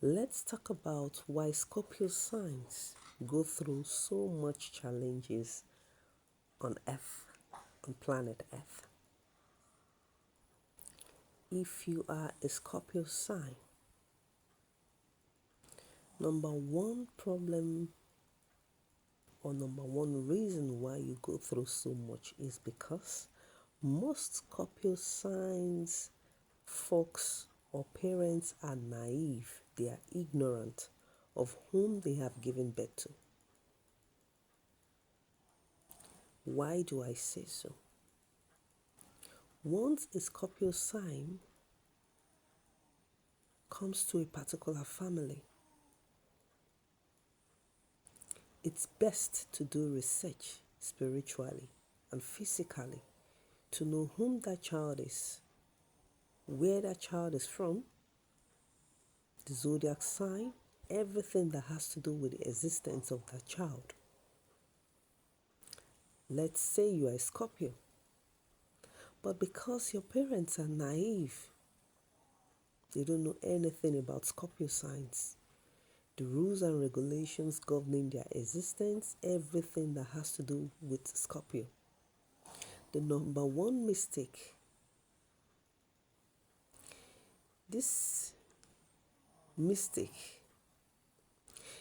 Let's talk about why Scorpio signs go through so much challenges on Earth, on planet Earth. If you are a Scorpio sign, number one problem or number one reason why you go through so much is because most Scorpio signs, folks or parents are naive. They are ignorant of whom they have given birth to. Why do I say so? Once a Scorpio sign comes to a particular family, it's best to do research spiritually and physically to know whom that child is, where that child is from, the zodiac sign, everything that has to do with the existence of that child. Let's say you are a Scorpio, but because your parents are naive, they don't know anything about Scorpio signs, the rules and regulations governing their existence, everything that has to do with Scorpio. The number one mistake, this mistake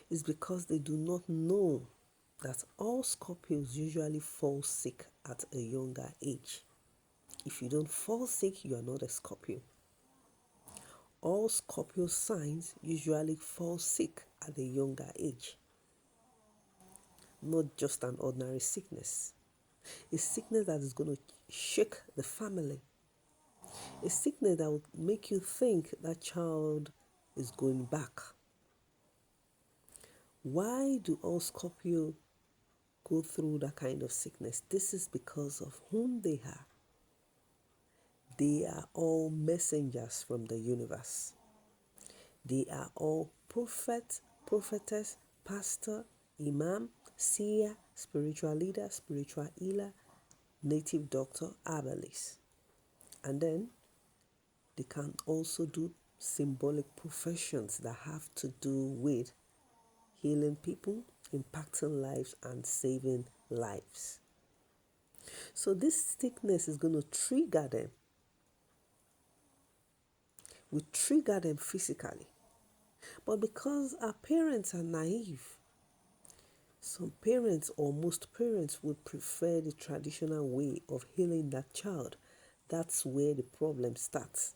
is because they do not know that all Scorpios usually fall sick at a younger age. If you don't fall sick, you are not a Scorpio. All Scorpio signs usually fall sick at a younger age. Not just an ordinary sickness. A sickness that is going to shake the family. A sickness that will make you think that child is going back. Why do all Scorpio go through that kind of sickness? This is because of whom they are. They are all messengers from the universe. They are all prophet, prophetess, pastor, imam, seer, spiritual leader, spiritual healer, native doctor, herbalist. And then they can also do symbolic professions that have to do with healing people, impacting lives, and saving lives. So this sickness is going to trigger them. We trigger them physically. But because our parents are naive, some parents or most parents would prefer the traditional way of healing that child. That's where the problem starts.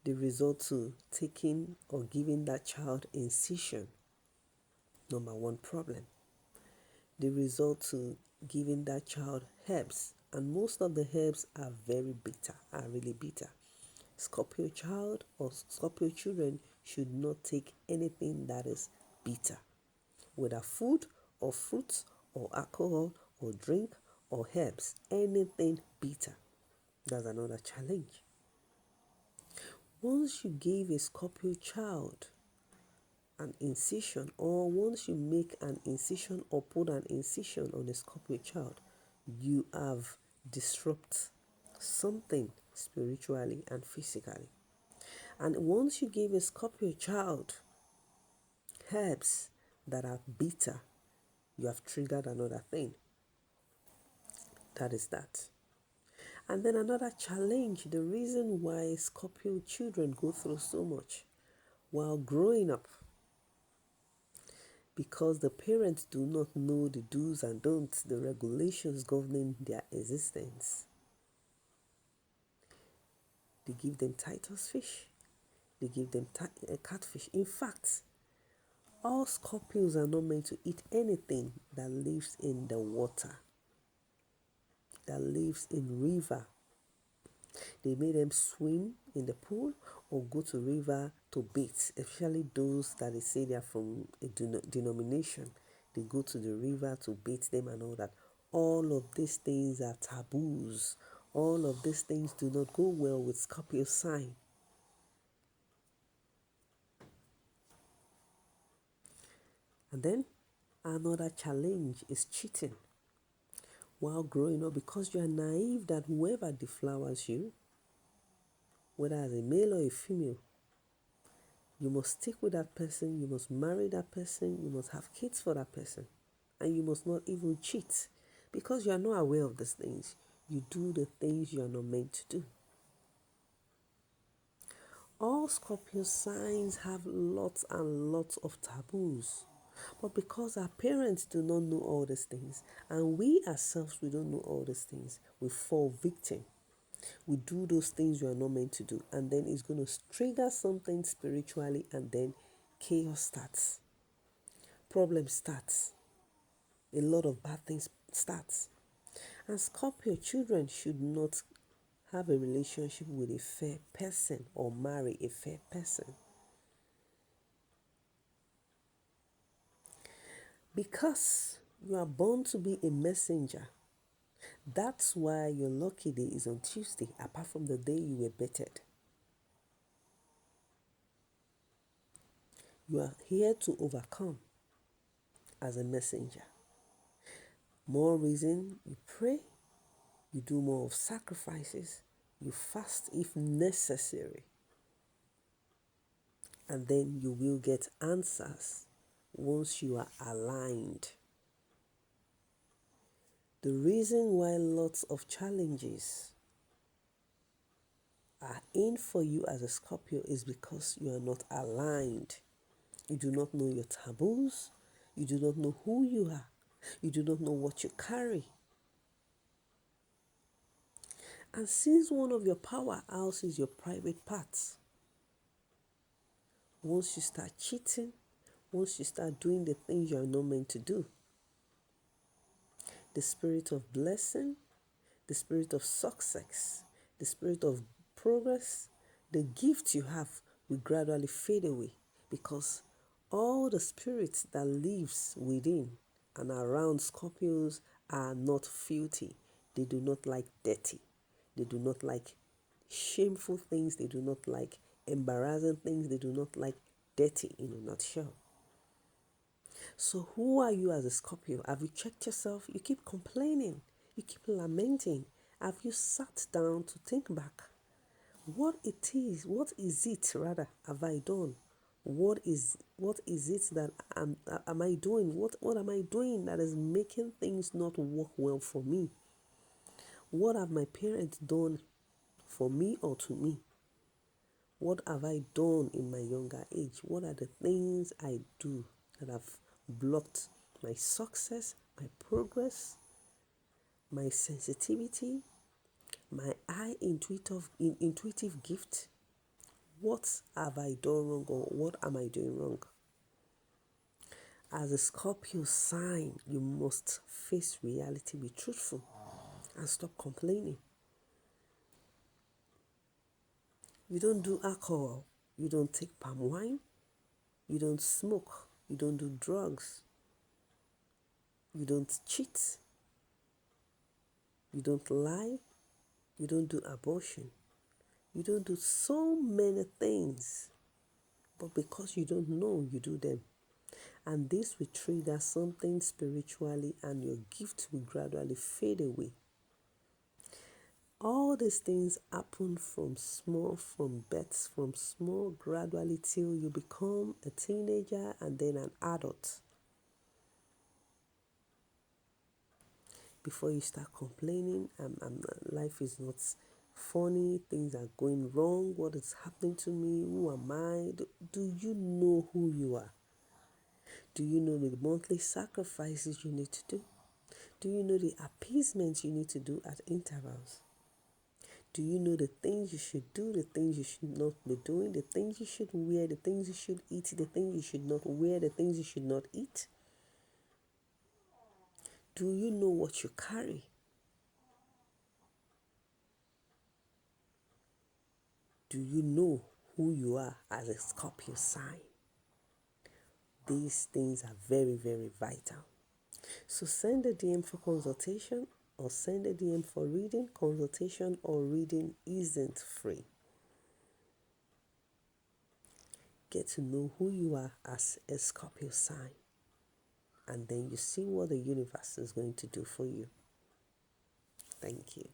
They resort to taking or giving that child incision. Number one problem. They resort to giving that child herbs, and most of the herbs are very bitter, are really bitter. Scorpio child or Scorpio children should not take anything that is bitter, whether food or fruits or alcohol or drink or herbs, anything bitter. That's another challenge. Once you give a Scorpio child an incision, or once you make an incision or put an incision on a Scorpio child, you have disrupted something spiritually and physically. And once you give a Scorpio child herbs that are bitter, you have triggered another thing. That is that. And then another challenge, the reason why Scorpio children go through so much while growing up, because the parents do not know the do's and don'ts, the regulations governing their existence. They give them Titus fish. They give them catfish. In fact, all Scorpios are not meant to eat anything that lives in the water, that lives in river. They made them swim in the pool or go to river to bathe, especially those that they say they are from a denomination. They go to the river to bathe them and all that. All of these things are taboos. All of these things do not go well with Scorpio sign. And then another challenge is cheating while growing up, because you are naive that whoever deflowers you, whether as a male or a female, You must stick with that person, you must marry that person, you must have kids for that person, and you must not even cheat because you are not aware of these things. You do the things you are not meant to do. All Scorpio signs have lots and lots of taboos. But because our parents do not know all these things, and we ourselves, we don't know all these things, we fall victim. We do those things we are not meant to do, and then it's going to trigger something spiritually, and then chaos starts. Problem starts. A lot of bad things starts. And Scorpio children should not have a relationship with a fair person or marry a fair person. Because you are born to be a messenger. That's why your lucky day is on Tuesday, apart from the day you were bettered. You are here to overcome as a messenger. More reason you pray, you do more of sacrifices, you fast if necessary, and then you will get answers once you are aligned. The reason why lots of challenges are in for you as a Scorpio is because you are not aligned. You do not know your taboos. You do not know who you are. You do not know what you carry. And since one of your powerhouses is your private parts, once you start cheating, once you start doing the things you are not meant to do, the spirit of blessing, the spirit of success, the spirit of progress, the gift you have will gradually fade away because all the spirits that lives within and around Scorpios are not filthy. They do not like dirty. They do not like shameful things. They do not like embarrassing things. They do not like dirty in a nutshell. So who are you as a Scorpio? Have you checked yourself? You keep complaining. You keep lamenting. Have you sat down to think back? What is it rather have I done? What is it that am I doing? What am I doing that is making things not work well for me? What have my parents done for me or to me? What have I done in my younger age? What are the things I do that have blocked my success, my progress, my sensitivity, my intuitive gift? What have I done wrong or what am I doing wrong? As a Scorpio sign, you must face reality, be truthful, and stop complaining. You don't do alcohol, you don't take palm wine, you don't smoke, you don't do drugs, you don't cheat, you don't lie, you don't do abortion, you don't do so many things, but because you don't know, you do them. And this will trigger something spiritually and your gift will gradually fade away. All these things happen from birth, from small, gradually till you become a teenager and then an adult. Before you start complaining, life is not funny, things are going wrong, what is happening to me, who am I? Do you know who you are? Do you know the monthly sacrifices you need to do? Do you know the appeasements you need to do at intervals? Do you know the things you should do, the things you should not be doing, the things you should wear, the things you should eat, the things you should not wear, the things you should not eat? Do you know what you carry? Do you know who you are as a Scorpio sign? These things are very, very vital. So send a DM for consultation or send a DM for reading. Consultation or reading isn't free. Get to know who you are as a Scorpio sign. And then you see what the universe is going to do for you. Thank you.